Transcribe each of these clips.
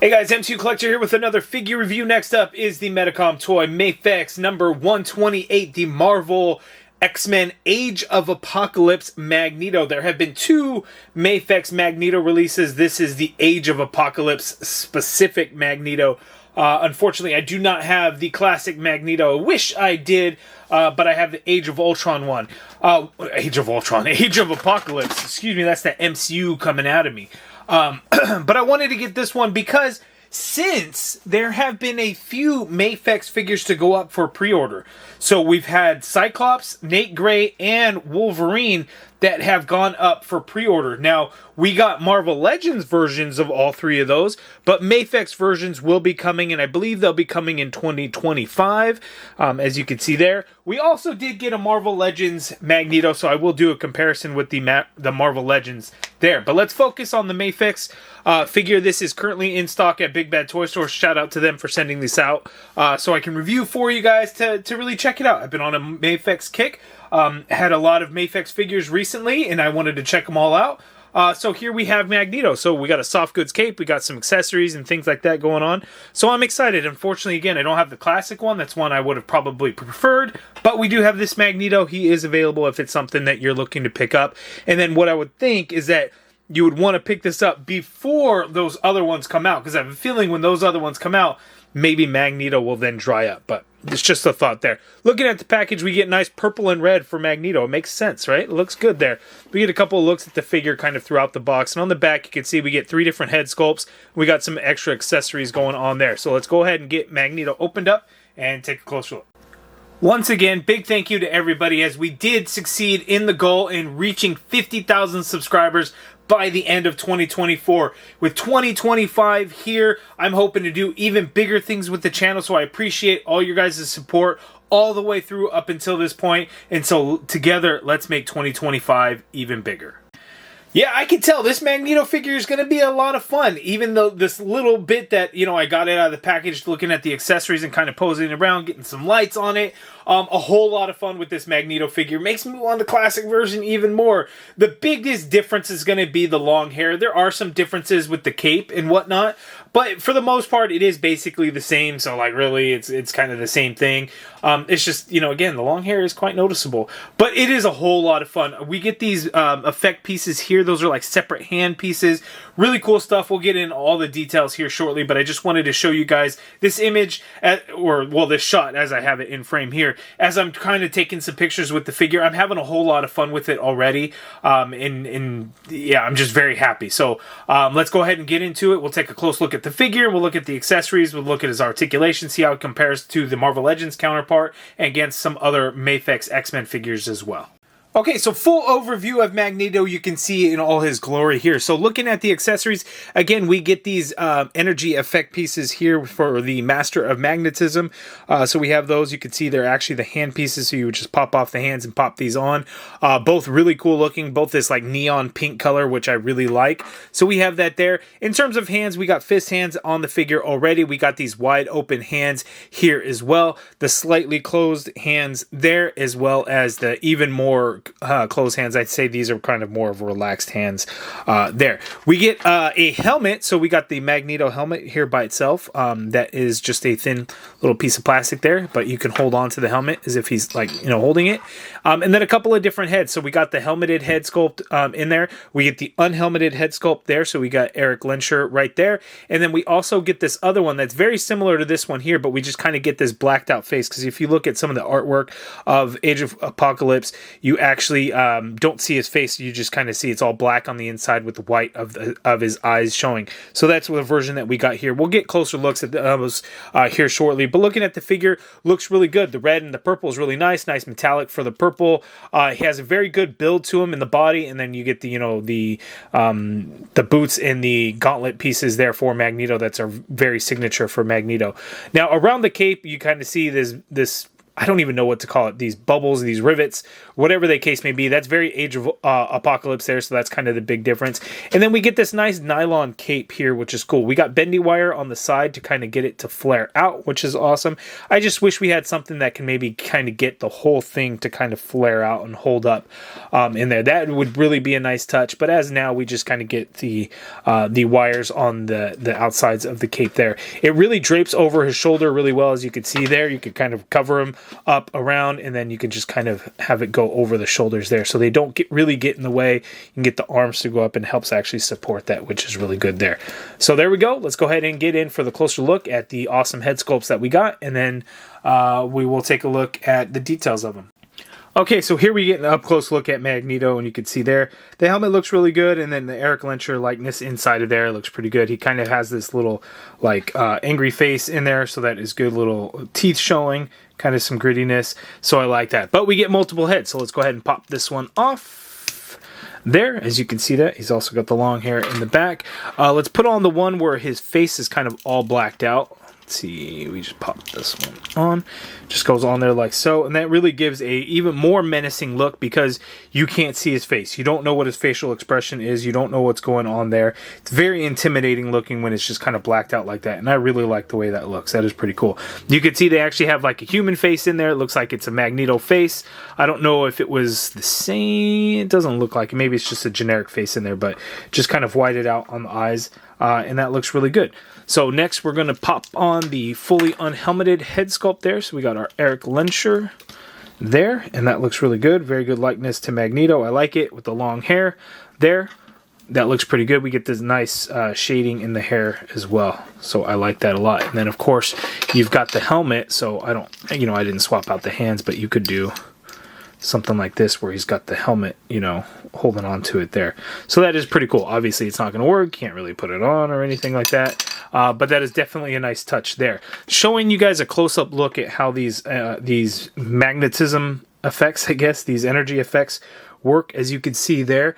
Hey guys, MCU Collector here with another figure review. Next up is the Medicom Toy Mafex number 128, the Marvel X-Men Age of Apocalypse Magneto. There have been two Mafex Magneto releases. This is the Age of Apocalypse specific Magneto. Unfortunately, I do not have the classic Magneto. I wish I did, but I have the Age of Ultron one. Age of Apocalypse. Excuse me, that's the MCU coming out of me. But I wanted to get this one because since there have been a few Mafex figures to go up for pre-order. So we've had Cyclops, Nate Gray, and Wolverine that have gone up for pre-order. Now, we got Marvel Legends versions of all three of those, but Mafex versions will be coming, and I believe they'll be coming in 2025, as you can see there. We also did get a Marvel Legends Magneto, so I will do a comparison with the Marvel Legends there. But let's focus on the Mafex figure. This is currently in stock at Big Bad Toy Store. Shout out to them for sending this out so I can review for you guys to really check it out. I've been on a Mafex kick. Had a lot of Mafex figures recently, and I wanted to check them all out. So here we have Magneto. So we got a soft goods cape, we got some accessories and things like that going on. So I'm excited. Unfortunately, again, I don't have the classic one. That's one I would have probably preferred. But we do have this Magneto. He is available if it's something that you're looking to pick up. And then what I would think is that you would want to pick this up before those other ones come out. Because I have a feeling when those other ones come out, maybe Magneto will then dry up. But it's just a thought there. Looking at the package, we get nice purple and red for Magneto. It makes sense, right? It looks good there. We get a couple of looks at the figure kind of throughout the box. And on the back, you can see we get 3 different head sculpts. We got some extra accessories going on there. So let's go ahead and get Magneto opened up and take a closer look. Once again, big thank you to everybody as we did succeed in the goal in reaching 50,000 subscribers by the end of 2024. With 2025 here, I'm hoping to do even bigger things with the channel, so I appreciate all your guys' support all the way through up until this point. And so together, let's make 2025 even bigger. Yeah, I can tell this Magneto figure is going to be a lot of fun, even though this little bit that, you know, I got it out of the package, looking at the accessories and kind of posing around, getting some lights on it. A whole lot of fun with this Magneto figure. Makes me want the classic version even more. The biggest difference is going to be the long hair. There are some differences with the cape and whatnot, but for the most part, it is basically the same. So, like, really, it's kind of the same thing. It's just, you know, again, the long hair is quite noticeable, but it is a whole lot of fun. We get these effect pieces here. Those are like separate hand pieces. Really cool stuff. We'll get in all the details here shortly, but I just wanted to show you guys this image, this shot as I have it in frame here. As I'm kind of taking some pictures with the figure, I'm having a whole lot of fun with it already. Yeah, I'm just very happy. So let's go ahead and get into it. We'll take a close look at the figure. We'll look at the accessories. We'll look at his articulation, see how it compares to the Marvel Legends counterpart and against some other Mafex X-Men figures as well. Okay, so full overview of Magneto you can see in all his glory here. So looking at the accessories, again, we get these energy effect pieces here for the Master of Magnetism. So we have those. You can see they're actually the hand pieces, so you would just pop off the hands and pop these on. Both really cool looking, both this like neon pink color, which I really like. So we have that there. In terms of hands, we got fist hands on the figure already. We got these wide open hands here as well. The slightly closed hands there, as well as the even more closed hands. I'd say these are kind of more of relaxed hands there. We get a helmet. So we got the Magneto helmet here by itself. That is just a thin little piece of plastic there, but you can hold on to the helmet as if he's like, you know, holding it. And then a couple of different heads. So we got the helmeted head sculpt in there. We get the unhelmeted head sculpt there. So we got Eric Lenscher right there. And then we also get this other one that's very similar to this one here, but we just kind of get this blacked out face. Because if you look at some of the artwork of Age of Apocalypse, you actually don't see his face. You just kind of see it's all black on the inside with the white of his eyes showing. So that's the version that we got here. We'll get closer looks at those here shortly. But looking at the figure, looks really good. The red and the purple is really nice. Nice metallic for the purple. He has a very good build to him in the body, and then you get the, you know, the boots and the gauntlet pieces there for Magneto. That's a very signature for Magneto. Now around the cape, you kind of see this I don't even know what to call it, these bubbles, these rivets, whatever the case may be. That's very Age of Apocalypse there, so that's kind of the big difference. And then we get this nice nylon cape here, which is cool. We got bendy wire on the side to kind of get it to flare out, which is awesome. I just wish we had something that can maybe kind of get the whole thing to kind of flare out and hold up in there. That would really be a nice touch, but as now, we just kind of get the wires on the outsides of the cape there. It really drapes over his shoulder really well, as you can see there. You could kind of cover him up around, and then you can just kind of have it go over the shoulders there, so they don't really get in the way. You can get the arms to go up, and helps actually support that, which is really good there. So there we go. Let's go ahead and get in for the closer look at the awesome head sculpts that we got, and then we will take a look at the details of them. Okay, so here we get an up-close look at Magneto, and you can see there, the helmet looks really good, and then the Eric Lenscher likeness inside of there looks pretty good. He kind of has this little, like, angry face in there, so that is good, little teeth showing, kind of some grittiness, so I like that. But we get multiple heads, so let's go ahead and pop this one off. There, as you can see that, he's also got the long hair in the back. Let's put on the one where his face is kind of all blacked out. See, we just pop this one on, just goes on there like so, and that really gives a even more menacing look because you can't see his face. You don't know what his facial expression is. You don't know what's going on there. It's very intimidating looking when it's just kind of blacked out like that, and I really like the way that looks. That is pretty cool. You can see they actually have like a human face in there. It looks like it's a Magneto face. I don't know if it was the same. It doesn't look like it. Maybe it's just a generic face in there, but just kind of whited out on the eyes, and that looks really good. So next we're going to pop on the fully unhelmeted head sculpt there. So we got our Eric Lenscher there, and that looks really good. Very good likeness to Magneto. I like it with the long hair there. That looks pretty good. We get this nice shading in the hair as well. So I like that a lot. And then of course you've got the helmet. So I didn't swap out the hands, but you could do something like this where he's got the helmet, holding on to it there. So that is pretty cool. Obviously it's not going to work. Can't really put it on or anything like that. But that is definitely a nice touch there. Showing you guys a close-up look at how these magnetism effects, I guess, these energy effects work. As you can see there,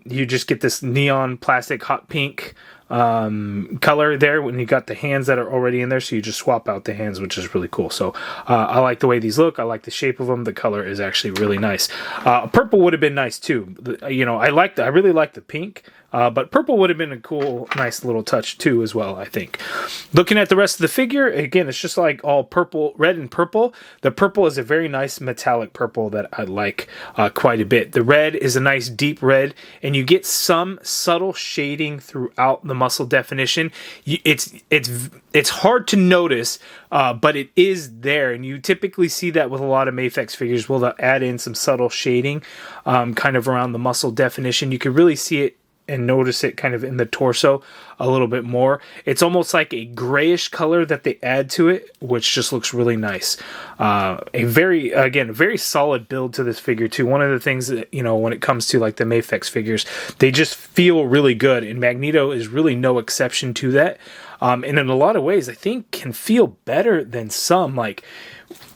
you just get this neon plastic hot pink color there when you got the hands that are already in there, so you just swap out the hands, which is really cool. So I like the way these look. I like the shape of them. The color is actually really nice. Purple would have been nice too. I really like the pink. But purple would have been a cool, nice little touch too as well, I think. Looking at the rest of the figure, again, it's just like all purple, red and purple. The purple is a very nice metallic purple that I like quite a bit. The red is a nice deep red, and you get some subtle shading throughout the muscle definition. It's hard to notice, but it is there, and you typically see that with a lot of Mafex figures. We'll add in some subtle shading kind of around the muscle definition. You can really see it and notice it kind of in the torso a little bit more. It's almost like a grayish color that they add to it, which just looks really nice. A very solid build to this figure too. One of the things that, when it comes to like the Mafex figures, they just feel really good, and Magneto is really no exception to that. And in a lot of ways, I think can feel better than some. Like,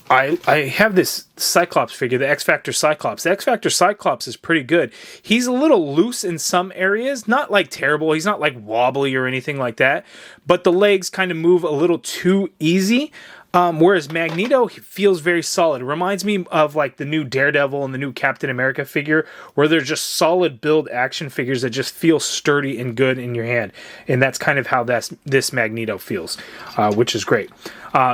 I have this Cyclops figure, the X-Factor Cyclops. The X-Factor Cyclops is pretty good. He's a little loose in some areas, not like terrible. He's not like wobbly or anything like that, but the legs kind of move a little too easy. Whereas Magneto feels very solid. It reminds me of like the new Daredevil and the new Captain America figure, where they're just solid build action figures that just feel sturdy and good in your hand. And that's kind of how this Magneto feels, which is great.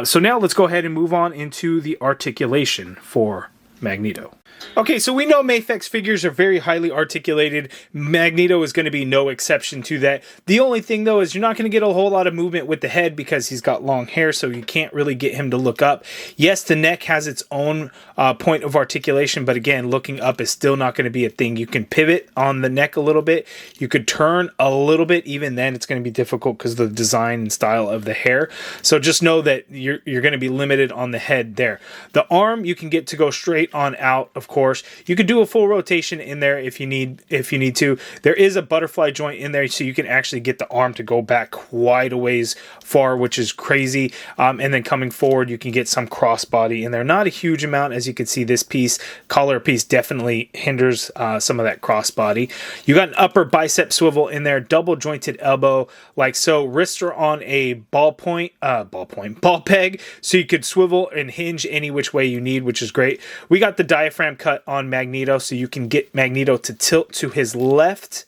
So now let's go ahead and move on into the articulation for Magneto. Okay, so we know Mafex figures are very highly articulated. Magneto is going to be no exception to that. The only thing, though, is you're not going to get a whole lot of movement with the head because he's got long hair, so you can't really get him to look up. Yes, the neck has its own point of articulation, but again, looking up is still not going to be a thing. You can pivot on the neck a little bit. You could turn a little bit. Even then, it's going to be difficult because of the design and style of the hair. So just know that you're going to be limited on the head there. The arm, you can get to go straight on out. Of course. You could do a full rotation in there if you need to. There is a butterfly joint in there, so you can actually get the arm to go back quite a ways far, which is crazy. And then coming forward, you can get some crossbody in there. Not a huge amount, as you can see. This piece, collar piece, definitely hinders some of that crossbody. You got an upper bicep swivel in there, double jointed elbow, like so. Wrists are on a ball peg, so you could swivel and hinge any which way you need, which is great. We got the diaphragm cut on Magneto, so you can get Magneto to tilt to his left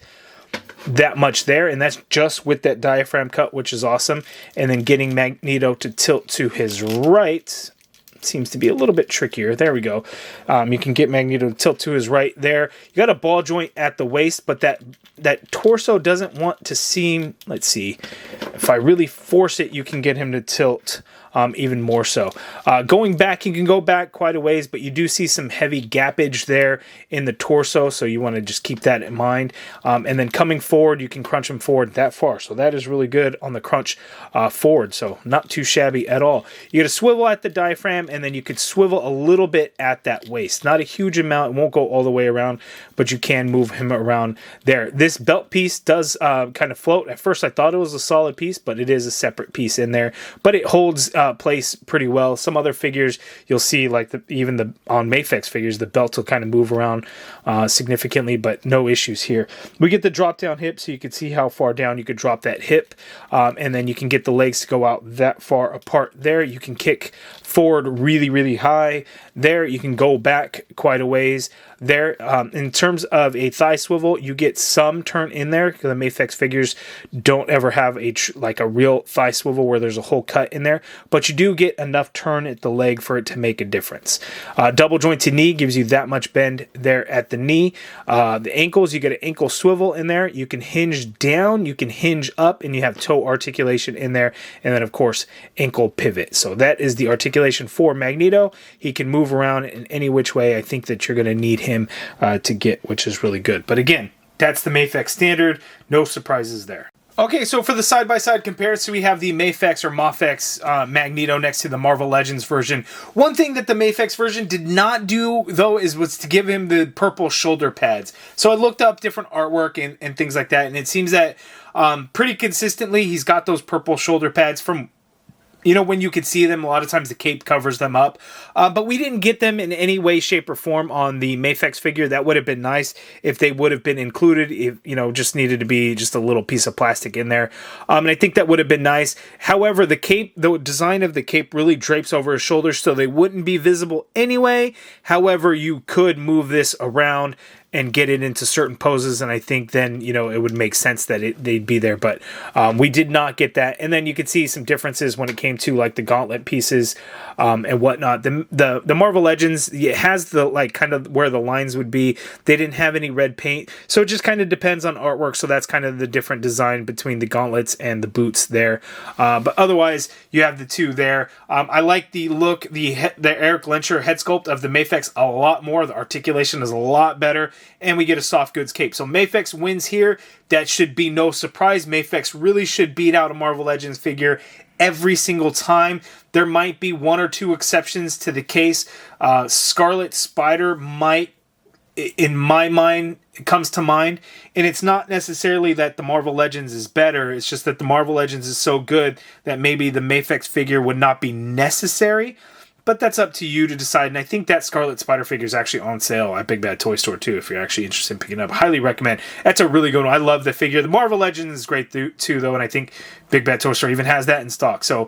that much there, and that's just with that diaphragm cut, which is awesome. And then getting Magneto to tilt to his right seems to be a little bit trickier. There we go. You can get Magneto to tilt to his right there. You got a ball joint at the waist, but that torso doesn't want to seem, let's see, if I really force it, you can get him to tilt even more so. Going back, you can go back quite a ways, but you do see some heavy gappage there in the torso, so you want to just keep that in mind. And then coming forward, you can crunch him forward that far, so that is really good on the crunch forward, so not too shabby at all. You get a swivel at the diaphragm, and then you could swivel a little bit at that waist. Not a huge amount, it won't go all the way around, but you can move him around there. This belt piece does kind of float. At first I thought it was a solid piece, but it is a separate piece in there, but it holds place pretty well. Some other figures you'll see, like even on Mafex figures, the belt will kind of move around significantly, but no issues here. We get the drop down hip, so you can see how far down you could drop that hip, and then you can get the legs to go out that far apart there. You can kick forward really high there. You can go back quite a ways there. In terms of a thigh swivel, you get some turn in there, because the Mafex figures don't ever have like a real thigh swivel where there's a whole cut in there, but you do get enough turn at the leg for it to make a difference. Double jointed knee gives you that much bend there at the knee. The ankles, you get an ankle swivel in there. You can hinge down, you can hinge up, and you have toe articulation in there, and then of course ankle pivot. So that is the articulation for Magneto. He can move around in any which way I think that you're going to need him to get, which is really good. But again, that's the Mafex standard. No surprises there. Okay, so for the side-by-side comparison, we have the Mafex or Mafex Magneto next to the Marvel Legends version. One thing that the Mafex version did not do, though, was to give him the purple shoulder pads. So I looked up different artwork and things like that, and it seems that pretty consistently he's got those purple shoulder pads from, you know, when you could see them. A lot of times the cape covers them up. But we didn't get them in any way, shape, or form on the Mafex figure. That would have been nice if they would have been included. If, you know, just needed to be just a little piece of plastic in there. And I think that would have been nice. However, the cape, the design of the cape really drapes over his shoulders, so they wouldn't be visible anyway. However, you could move this around and get it into certain poses, and I think then, you know, it would make sense that they'd be there, but we did not get that. And then you could see some differences when it came to like the gauntlet pieces and whatnot. The Marvel Legends, it has the like kind of where the lines would be. They didn't have any red paint, so it just kind of depends on artwork. So that's kind of the different design between the gauntlets and the boots there. But otherwise, you have the two there. I like the look, the Eric Lenscher head sculpt of the Mafex a lot more. The articulation is a lot better, and we get a soft goods cape. So Mafex wins here. That should be no surprise. Mafex really should beat out a Marvel Legends figure every single time. There might be one or two exceptions to the case. Scarlet Spider might, in my mind, it comes to mind. And it's not necessarily that the Marvel Legends is better. It's just that the Marvel Legends is so good that maybe the Mafex figure would not be necessary. But that's up to you to decide. And I think that Scarlet Spider figure is actually on sale at Big Bad Toy Store too, if you're actually interested in picking it up. Highly recommend. That's a really good one. I love the figure. The Marvel Legends is great too, though, and I think Big Bad Toy Store even has that in stock. So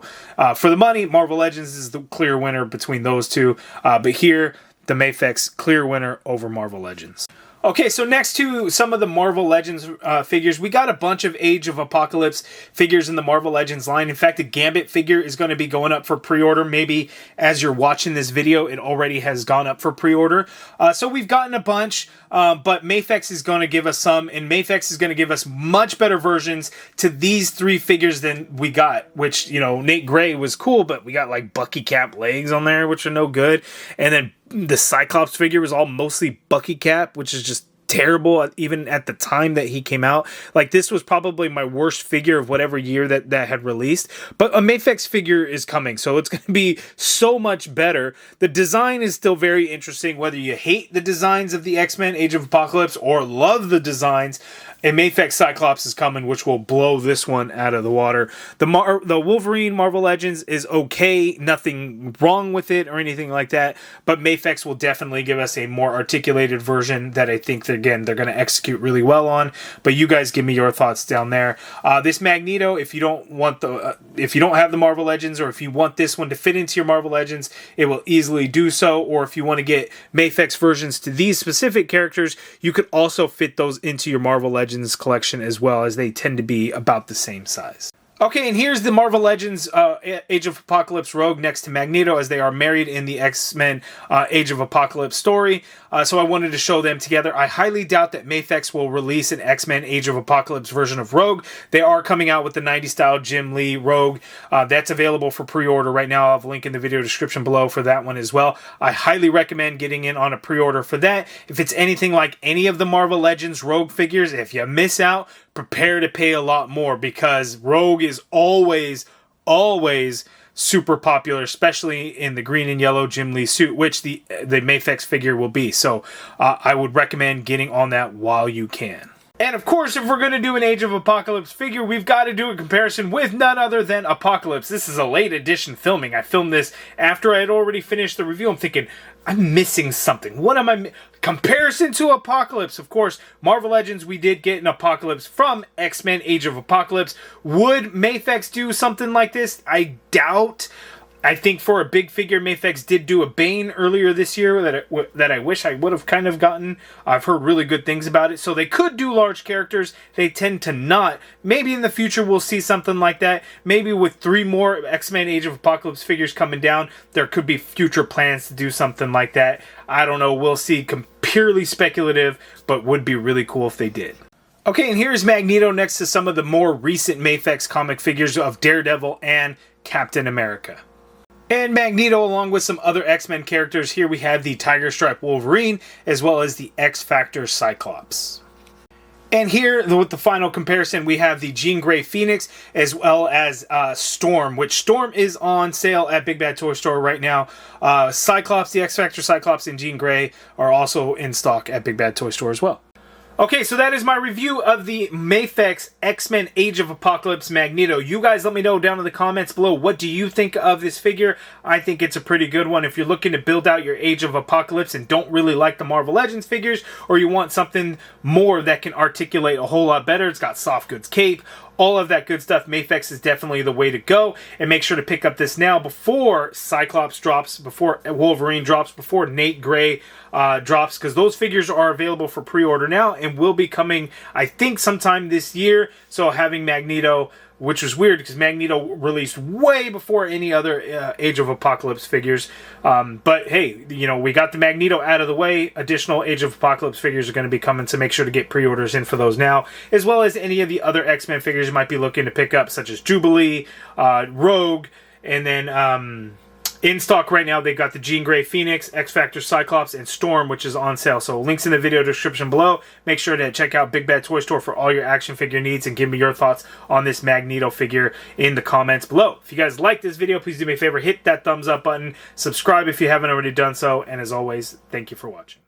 for the money, Marvel Legends is the clear winner between those two. But here, the Mafex, clear winner over Marvel Legends. Okay, so next to some of the Marvel Legends figures, we got a bunch of Age of Apocalypse figures in the Marvel Legends line. In fact, the Gambit figure is going to be going up for pre-order. Maybe as you're watching this video, it already has gone up for pre-order. So we've gotten a bunch, but Mafex is going to give us some, and Mafex is going to give us much better versions to these three figures than we got, which, you know, Nate Gray was cool, but we got like Bucky Cap legs on there, which are no good. And then the Cyclops figure was all mostly Bucky Cap, which is just terrible even at the time that he came out. Like, this was probably my worst figure of whatever year that had released. But a Mafex figure is coming, so it's going to be so much better. The design is still very interesting, whether you hate the designs of the X-Men Age of Apocalypse or love the designs. A Mafex Cyclops is coming, which will blow this one out of the water. The Wolverine Marvel Legends is okay, nothing wrong with it or anything like that, but Mafex will definitely give us a more articulated version that I think that, again, they're going to execute really well on. But you guys give me your thoughts down there. This Magneto, if you don't want if you don't have the Marvel Legends, or if you want this one to fit into your Marvel Legends, it will easily do so. Or if you want to get Mafex versions to these specific characters, you could also fit those into your Marvel Legends collection as well, as they tend to be about the same size. Okay, and here's the Marvel Legends Age of Apocalypse Rogue next to Magneto, as they are married in the X-Men Age of Apocalypse story. So I wanted to show them together. I highly doubt that Mafex will release an X-Men Age of Apocalypse version of Rogue. They are coming out with the 90s style Jim Lee Rogue. That's available for pre-order right now. I'll have a link in the video description below for that one as well. I highly recommend getting in on a pre-order for that. If it's anything like any of the Marvel Legends Rogue figures, if you miss out, prepare to pay a lot more, because Rogue is always super popular, especially in the green and yellow Jim Lee suit, which the Mafex figure will be. So I would recommend getting on that while you can. And of course, if we're going to do an Age of Apocalypse figure, we've got to do a comparison with none other than Apocalypse. This is a late edition filming. I filmed this after I had already finished the review. I'm thinking, I'm missing something. What am I... Comparison to Apocalypse. Of course, Marvel Legends, we did get an Apocalypse from X-Men Age of Apocalypse. Would Mafex do something like this? I doubt. I think for a big figure, Mafex did do a Bane earlier this year that I wish I would have kind of gotten. I've heard really good things about it. So they could do large characters. They tend to not. Maybe in the future we'll see something like that. Maybe with 3 more X-Men Age of Apocalypse figures coming down, there could be future plans to do something like that. I don't know. We'll see. Purely speculative, but would be really cool if they did. Okay, and here's Magneto next to some of the more recent Mafex comic figures of Daredevil and Captain America. And Magneto, along with some other X-Men characters. Here we have the Tiger Stripe Wolverine, as well as the X-Factor Cyclops. And here, with the final comparison, we have the Jean Grey Phoenix, as well as Storm, which Storm is on sale at Big Bad Toy Store right now. Cyclops, the X-Factor Cyclops, and Jean Grey are also in stock at Big Bad Toy Store as well. Okay, so that is my review of the Mafex X-Men Age of Apocalypse Magneto. You guys let me know down in the comments below, what do you think of this figure? I think it's a pretty good one. If you're looking to build out your Age of Apocalypse and don't really like the Marvel Legends figures, or you want something more that can articulate a whole lot better, it's got soft goods cape, all of that good stuff, Mafex is definitely the way to go. And make sure to pick up this now before Cyclops drops, before Wolverine drops, before Nate Gray drops, because those figures are available for pre-order now and will be coming, I think, sometime this year. So having Magneto, which was weird because Magneto released way before any other Age of Apocalypse figures. But hey, you know, we got the Magneto out of the way. Additional Age of Apocalypse figures are going to be coming, so make sure to get pre-orders in for those now, as well as any of the other X-Men figures you might be looking to pick up, such as Jubilee, Rogue, and then in stock right now, they've got the Jean Grey Phoenix, X-Factor Cyclops, and Storm, which is on sale. So links in the video description below. Make sure to check out Big Bad Toy Store for all your action figure needs, and give me your thoughts on this Magneto figure in the comments below. If you guys like this video, please do me a favor, hit that thumbs up button, subscribe if you haven't already done so, and as always, thank you for watching.